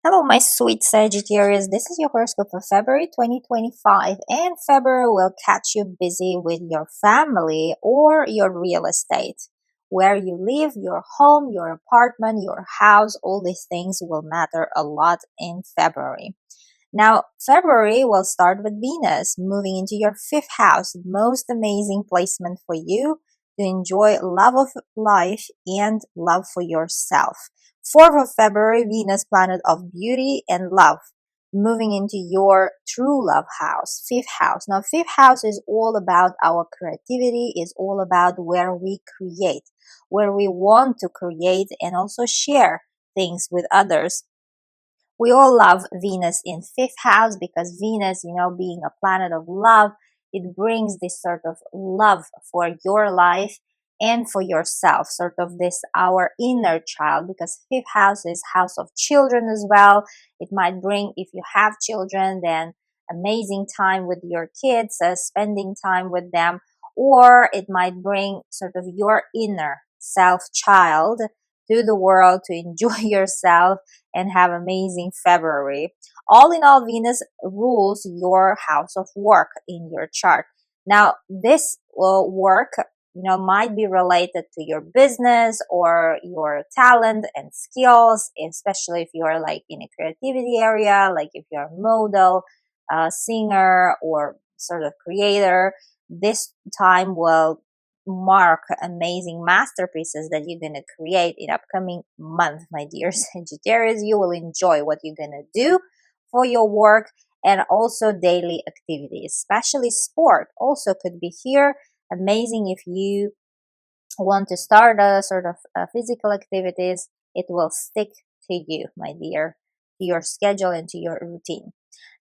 Hello, my sweet Sagittarius. This is your horoscope for February 2025, and February will catch you busy with your family or your real estate. Where you live, your home, your apartment, your house, all these things will matter a lot in February. Now, February will start with Venus moving into your fifth house, most amazing placement for you to enjoy love of life and love for yourself. 4th of February, Venus, planet of beauty and love, moving into your true love house, fifth house. Now, fifth house is all about our creativity, is all about where we create, where we want to create and also share things with others. We all love Venus in fifth house because Venus, being a planet of love, it brings this sort of love for your life and for yourself, sort of this our inner child, because fifth house is house of children as well. It might bring, if you have children, then amazing time with your kids, spending time with them, or it might bring sort of your inner self child to the world to enjoy yourself and have amazing February. All in all, Venus rules your house of work in your chart. Now, this work, might be related to your business or your talent and skills, especially if you're like in a creativity area, like if you're a model, singer, or sort of creator. This time will mark amazing masterpieces that you're going to create in upcoming month, my dear Sagittarius. You will enjoy what you're going to do for your work and also daily activities, especially sport also could be here. Amazing if you want to start a sort of physical activities, it will stick to you, my dear, to your schedule and to your routine.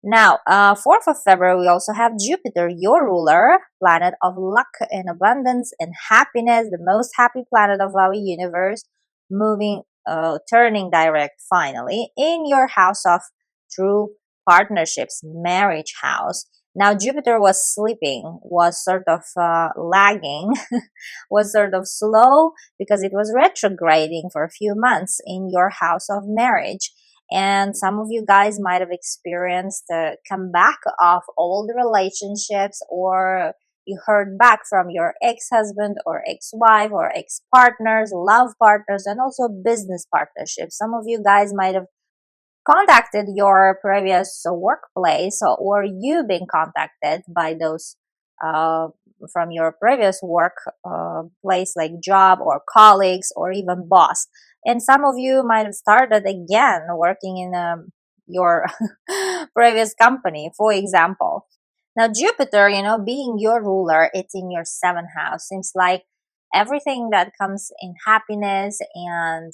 Now, 4th of February, we also have Jupiter, your ruler, planet of luck and abundance and happiness, the most happy planet of our universe, moving, turning direct finally in your house of true partnerships, marriage house. Now, Jupiter was sleeping, was sort of lagging, was sort of slow because it was retrograding for a few months in your house of marriage. And some of you guys might have experienced the comeback of old relationships, or you heard back from your ex-husband or ex-wife or ex-partners, love partners, and also business partnerships. Some of you guys might have contacted your previous workplace, or you've been contacted by those uh, from your previous work place, like job or colleagues or even boss. And some of you might have started again working in your previous company, for example. Now, Jupiter, being your ruler, it's in your seventh house. Seems like everything that comes in happiness and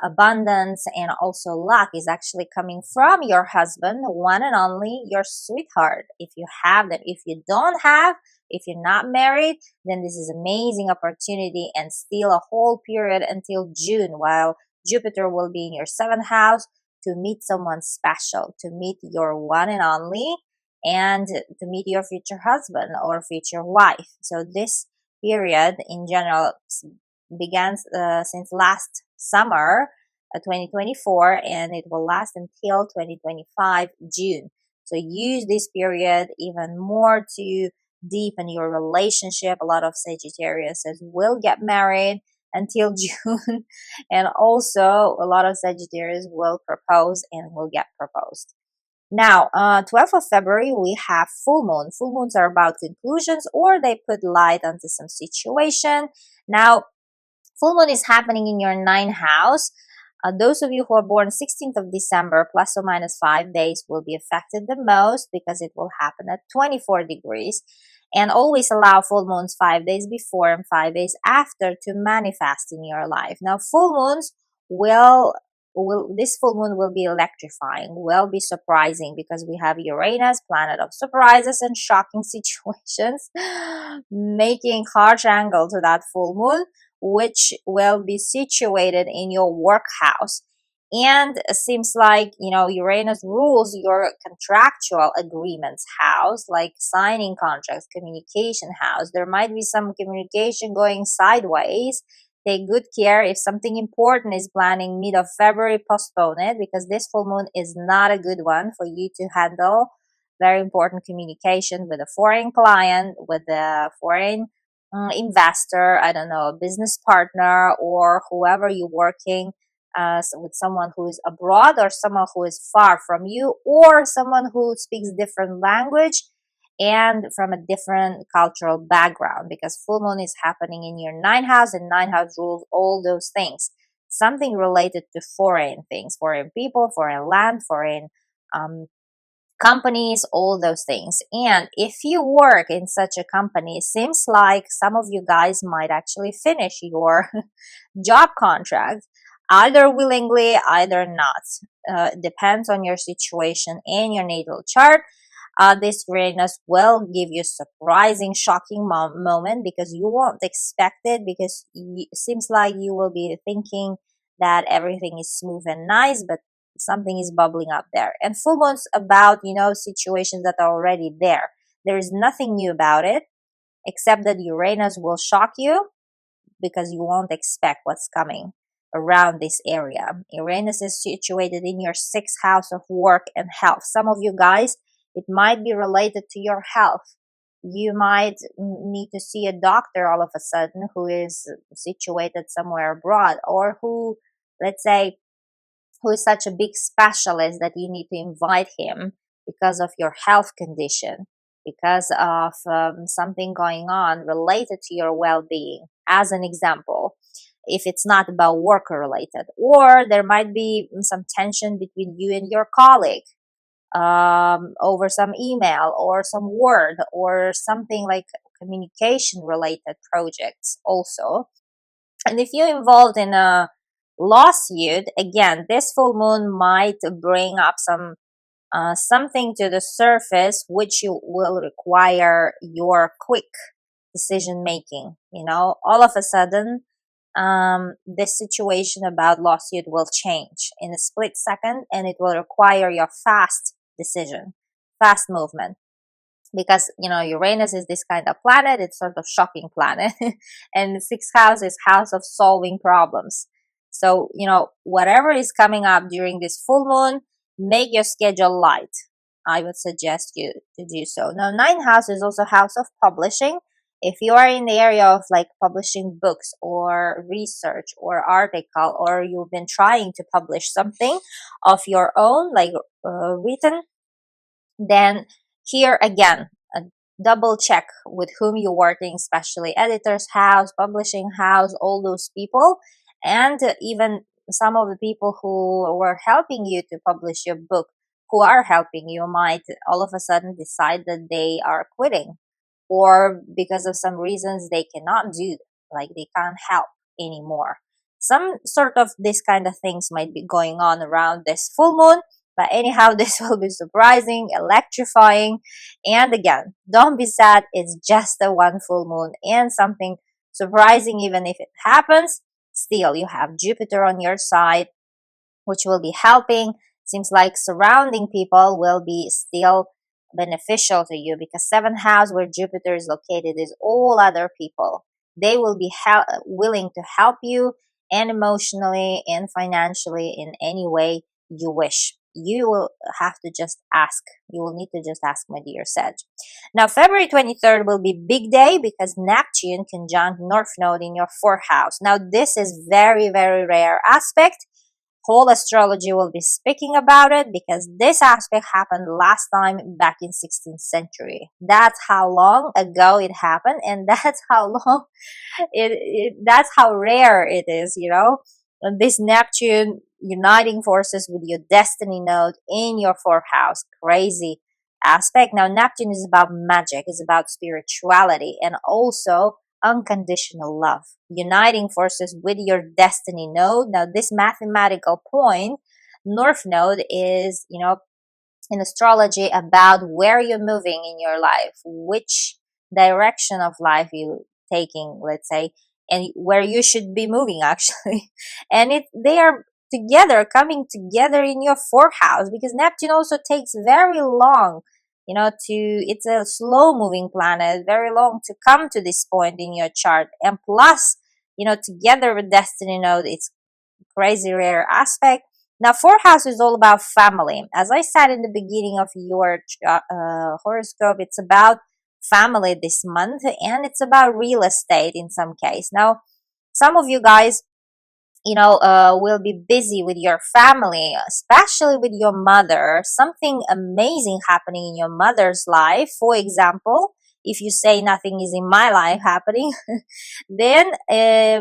abundance and also luck is actually coming from your husband, one and only, your sweetheart. If you have them, if you don't have, if you're not married, then this is amazing opportunity and still a whole period until June, while Jupiter will be in your seventh house, to meet someone special, to meet your one and only, and to meet your future husband or future wife. So this period in general began since last summer, 2024, and it will last until 2025 June. So use this period even more to deepen your relationship. A lot of Sagittarius will get married until June, and also a lot of Sagittarius will propose and will get proposed. Now, 12th of February, we have full moon. Full moons are about conclusions, or they put light onto some situation. Now, full moon is happening in your ninth house. Those of you who are born 16th of December, plus or minus 5 days, will be affected the most because it will happen at 24 degrees. And always allow full moons 5 days before and 5 days after to manifest in your life. Now, full moons this full moon will be electrifying, will be surprising, because we have Uranus, planet of surprises and shocking situations, making harsh angle to that full moon, which will be situated in your work house. And it seems like, Uranus rules your contractual agreements house, like signing contracts, communication house. There might be some communication going sideways Take good care. If something important is planning mid of February, postpone it, because this full moon is not a good one for you to handle very important communication with a foreign client, with a foreign investor, I don't know, a business partner, or whoever you're working with, someone who is abroad or someone who is far from you, or someone who speaks different language and from a different cultural background, because full moon is happening in your ninth house, and ninth house rules all those things. Something related to foreign things, foreign people, foreign land, foreign um, companies, all those things. And if you work in such a company, it seems like some of you guys might actually finish your job contract, either willingly, either not. Depends on your situation and your natal chart. This Uranus will give you surprising, shocking moment, because you won't expect it, because it seems like you will be thinking that everything is smooth and nice, but something is bubbling up there. And full moon's about, situations that are already there. There is nothing new about it, except that Uranus will shock you, because you won't expect what's coming around this area. Uranus is situated in your sixth house of work and health. Some of you guys, it might be related to your health. You might need to see a doctor all of a sudden who is situated somewhere abroad, or who, let's say, who is such a big specialist that you need to invite him because of your health condition, because of something going on related to your well-being, as an example, if it's not about work related. Or there might be some tension between you and your colleague over some email or some word, or something like communication related projects also. And if you're involved in a lawsuit, again, this full moon might bring up something to the surface, which you will require your quick decision making. All of a sudden, this situation about lawsuit will change in a split second, and it will require your fast decision, fast movement, because Uranus is this kind of planet. It's sort of shocking planet and sixth house is house of solving problems. So whatever is coming up during this full moon, make your schedule light. I would suggest you to do so. Now, ninth house is also house of publishing. If you are in the area of like publishing books or research or article, or you've been trying to publish something of your own, like written, then here again, double check with whom you're working, especially editor's house, publishing house, all those people, and even some of the people who were helping you to publish your book, who are helping you, might all of a sudden decide that they are quitting, or because of some reasons they cannot do, like they can't help anymore. Some sort of this kind of things might be going on around this full moon. But anyhow, this will be surprising, electrifying. And again, don't be sad. It's just a one full moon and something surprising, even if it happens. Still, you have Jupiter on your side, which will be helping. Seems like surrounding people will be still beneficial to you, because seventh house, where Jupiter is located, is all other people. They will be willing to help you, and emotionally and financially, in any way you wish. You will have to just ask. You will need to just ask, my dear Sag. Now, February 23rd will be big day, because Neptune conjunct North Node in your fourth house. Now, this is very, very rare aspect. Whole astrology will be speaking about it, because this aspect happened last time back in 16th century. That's how long ago it happened, and that's how long that's how rare it is, this Neptune uniting forces with your destiny node in your fourth house. Crazy aspect. Now, Neptune is about magic, is about spirituality, and also unconditional love. Uniting forces with your destiny node. Now, this mathematical point, North Node, is, in astrology, about where you're moving in your life, which direction of life you taking, let's say, and where you should be moving actually. And they are together, coming together in your fourth house, because Neptune also takes very long, it's a slow moving planet, very long to come to this point in your chart. And plus, together with destiny node, it's crazy rare aspect. Now, fourth house is all about family. As I said in the beginning of your horoscope, it's about family this month, and it's about real estate in some case. Now, some of you guys, will be busy with your family, especially with your mother. Something amazing happening in your mother's life. For example, if you say nothing is in my life happening, then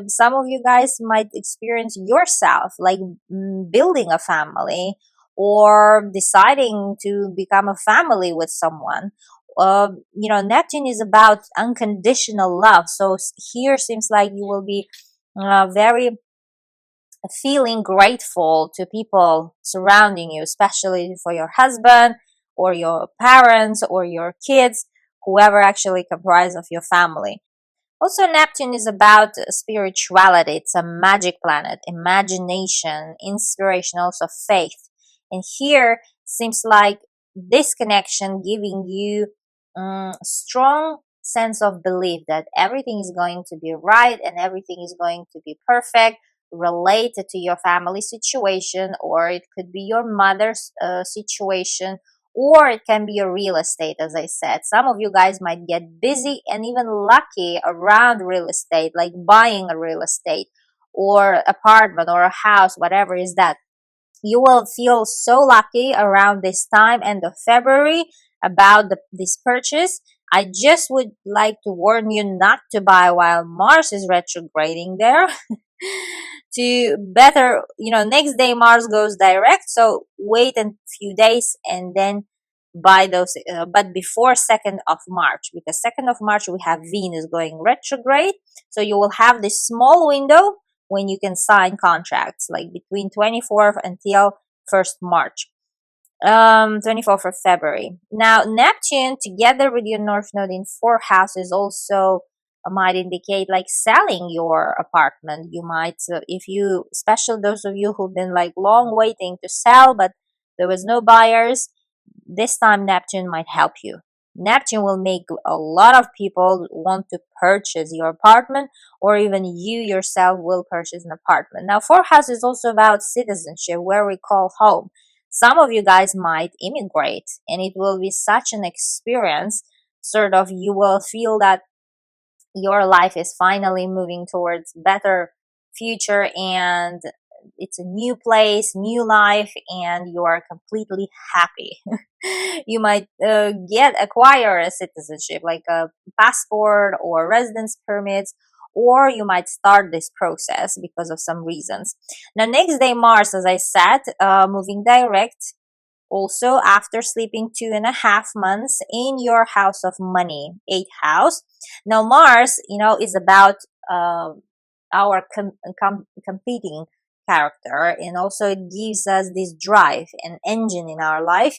some of you guys might experience yourself like building a family or deciding to become a family with someone. Neptune is about unconditional love. So here seems like you will be very feeling grateful to people surrounding you, especially for your husband or your parents or your kids, whoever actually comprise of your family. Also, Neptune is about spirituality. It's a magic planet, imagination, inspiration, also faith. And here seems like this connection giving you strong sense of belief that everything is going to be right and everything is going to be perfect related to your family situation, or it could be your mother's situation, or it can be your real estate. As I said, some of you guys might get busy and even lucky around real estate, like buying a real estate or apartment or a house, whatever is that. You will feel so lucky around this time, end of February, about this purchase. I just would like to warn you not to buy while Mars is retrograding there. To better, next day Mars goes direct, so wait a few days and then buy those, but before 2nd of March, because 2nd of March we have Venus going retrograde, so you will have this small window when you can sign contracts, like between 24th until 1st March. 24th of February. Now, Neptune, together with your North Node in 4th house, is also might indicate like selling your apartment. You might, if you, especially those of you who've been like long waiting to sell, but there was no buyers, this time Neptune might help you. Neptune will make a lot of people want to purchase your apartment, or even you yourself will purchase an apartment. Now, 4th house is also about citizenship, where we call home. Some of you guys might immigrate, and it will be such an experience. Sort of, you will feel that your life is finally moving towards better future, and it's a new place, new life, and you are completely happy. You might acquire a citizenship like a passport or residence permits, or you might start this process because of some reasons. Now, next day Mars, as I said, moving direct, also after sleeping 2.5 months in your house of money, 8th house. Now Mars, is about our competing character, and also it gives us this drive and engine in our life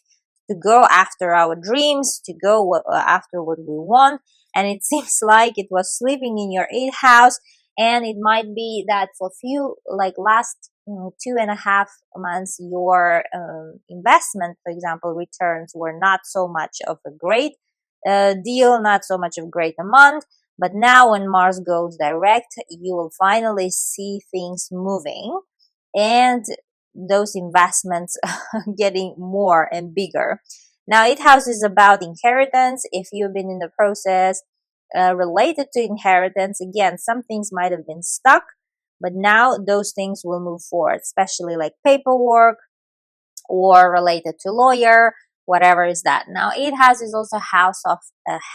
to go after our dreams, to go after what we want. And it seems like it was sleeping in your 8th house, and it might be that for few, like last 2.5 months, your investment, for example, returns were not so much of a great deal, not so much of great amount. But now when Mars goes direct, you will finally see things moving, and those investments getting more and bigger. Now, 8th house is about inheritance. If you've been in the process related to inheritance, again, some things might have been stuck, but now those things will move forward, especially like paperwork or related to lawyer, whatever is that. Now, 8th house is also house of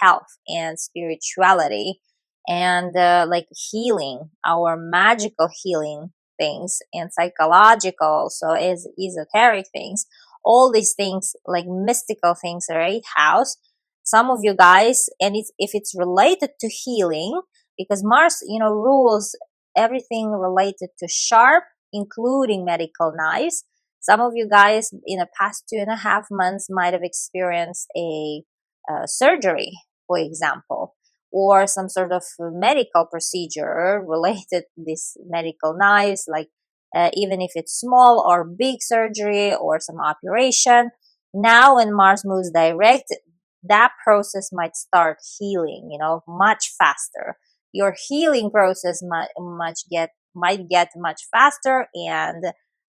health and spirituality, and like healing, our magical healing things, and psychological, so is esoteric things. All these things, like mystical things, are 8th house. Some of you guys, and if it's related to healing, because Mars, rules everything related to sharp, including medical knives. Some of you guys in the past 2.5 months might have experienced a surgery, for example, or some sort of medical procedure related to these medical knives, like even if it's small or big surgery or some operation. Now, when Mars moves direct, that process might start healing, much faster. your healing process might get much faster and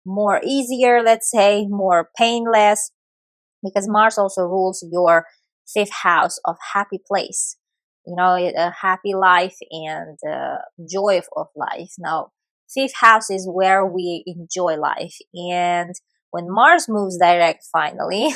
more easier, let's say, more painless, because Mars also rules your fifth house of happy place, a happy life and joy of life. Now, fifth house is where we enjoy life. And when Mars moves direct finally,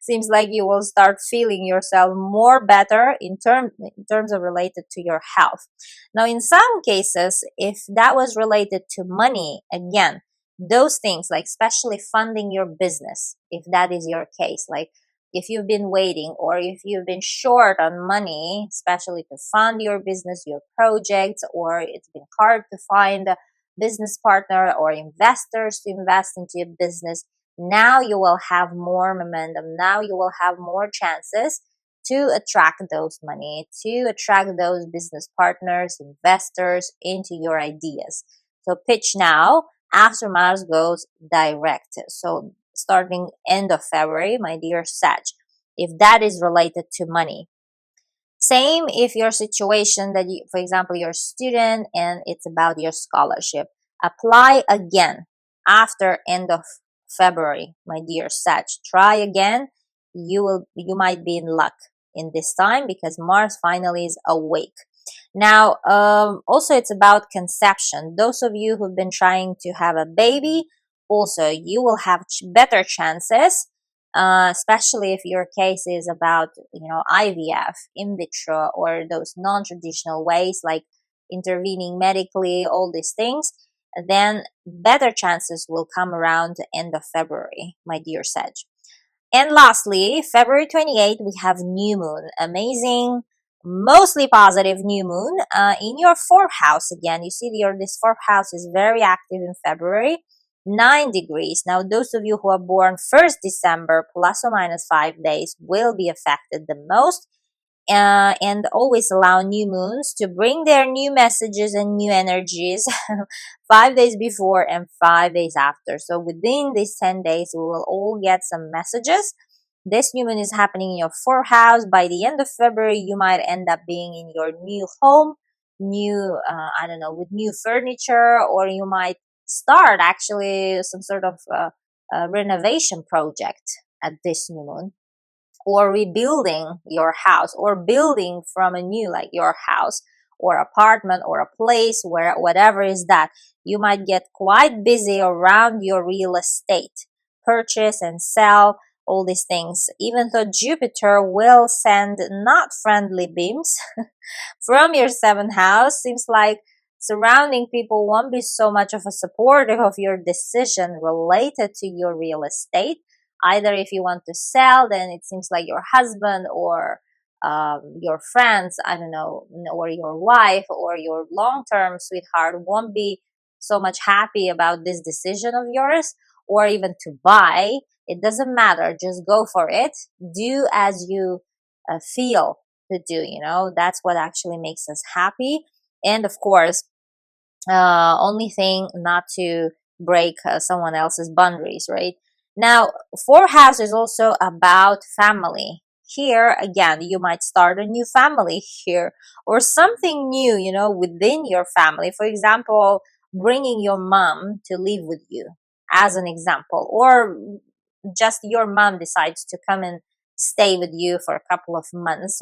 seems like you will start feeling yourself more better in terms of related to your health. Now, in some cases, if that was related to money, again, those things, like especially funding your business, if that is your case, like if you've been waiting or if you've been short on money, especially to fund your business, your projects, or it's been hard to find a business partner or investors to invest into your business, now you will have more momentum. Now you will have more chances to attract those money, to attract those business partners, investors into your ideas. So pitch now after Mars goes direct. So starting end of February, my dear Sag, if that is related to money. Same if your situation that you, for example, you're a student and it's about your scholarship. Apply again after end of February, my dear Sag. Try again. You might be in luck in this time because Mars finally is awake. Now, also it's about conception. Those of you who've been trying to have a baby, also you will have better chances, especially if your case is about, IVF, in vitro, or those non-traditional ways like intervening medically, all these things. Then better chances will come around the end of February, my dear Sag. And lastly, February 28th, we have new moon. Amazing, mostly positive new moon in your fourth house. Again, you see this fourth house is very active in February, 9 degrees. Now, those of you who are born 1st December, plus or minus 5 days, will be affected the most. And always allow new moons to bring their new messages and new energies 5 days before and 5 days after. So within these 10 days, we will all get some messages. This new moon is happening in your fourth house. By the end of February, you might end up being in your new home, with new furniture, or you might start actually some sort of renovation project at this new moon, or rebuilding your house, or building from a new, like your house or apartment or a place, where whatever is that, you might get quite busy around your real estate, purchase and sell, all these things. Even though Jupiter will send not friendly beams from your seventh house, seems like surrounding people won't be so much of a supportive of your decision related to your real estate. Either if you want to sell, then it seems like your husband or your friends, I don't know, or your wife or your long-term sweetheart won't be so much happy about this decision of yours, or even to buy. It doesn't matter. Just go for it. Do as you feel to do, that's what actually makes us happy. And of course, only thing not to break someone else's boundaries, right? Now, fourth house is also about family. Here, again, you might start a new family here, or something new, within your family. For example, bringing your mom to live with you, as an example, or just your mom decides to come and stay with you for a couple of months,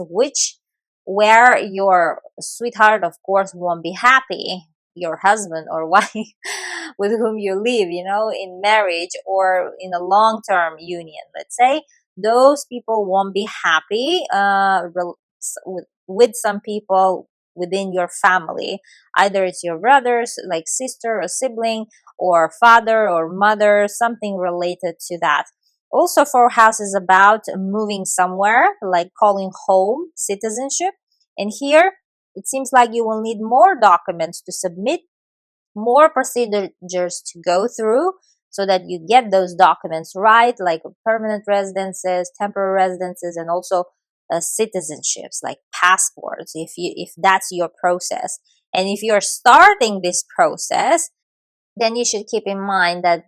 where your sweetheart, of course, won't be happy, your husband or wife with whom you live, in marriage or in a long-term union, let's say, those people won't be happy with some people within your family. Either it's your brothers, like sister or sibling, or father or mother, something related to that. Also, fourth house is about moving somewhere, like calling home, citizenship. And here, it seems like you will need more documents to submit, more procedures to go through, so that you get those documents right, like permanent residences, temporary residences, and also citizenships, like passports, if that's your process. And if you're starting this process, then you should keep in mind that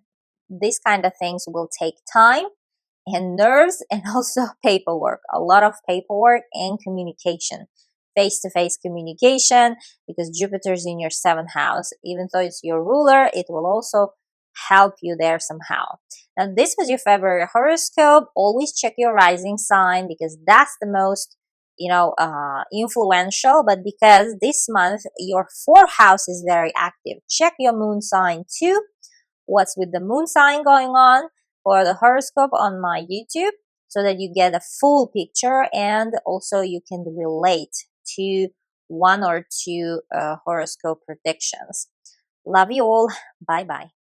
these kind of things will take time and nerves, and also paperwork, a lot of paperwork and communication. face-to-face communication, because Jupiter's in your seventh house. Even though it's your ruler, it will also help you there somehow. Now, this was your February horoscope. Always check your rising sign, because that's the most influential. But because this month your fourth house is very active, check your moon sign too. What's with the moon sign going on for the horoscope on my YouTube, so that you get a full picture, and also you can relate to one or two horoscope predictions. Love you all. Bye bye.